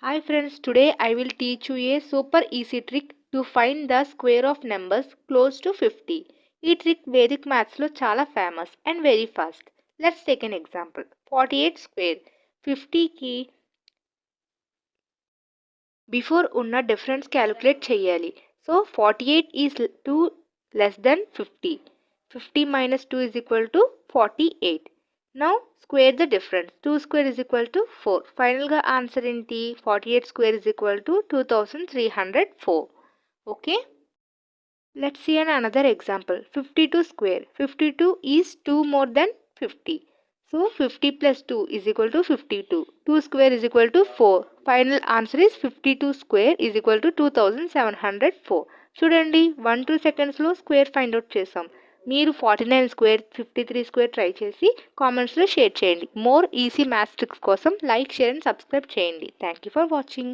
Hi friends, today I will teach you a super easy trick to find the square of numbers close to 50. ఈ trick Vedic మ్యాథ్స్లో చాలా famous and very fast. Let's take an example. 48 square 50కి before ఉన్న difference calculate చేయాలి. So 48 is 2 less than 50. 50 minus 2 is equal to 48. Now square the difference. 2 square is equal to 4. Final ga answer enti 48 square is equal to 2304. Okay. Let's see another example. 52 square. 52 is 2 more than 50. So 50 plus 2 is equal to 52. 2 square is equal to 4. Final answer is 52 square is equal to 2704. చూడండి 1-2 సెకండ్స్లో square find out చేసాం. మీరు 49 square 53 square try చేసి కామెంట్స్లో share చేయండి. More easy maths tricks కోసం like, share and subscribe చేయండి. Thank you for watching.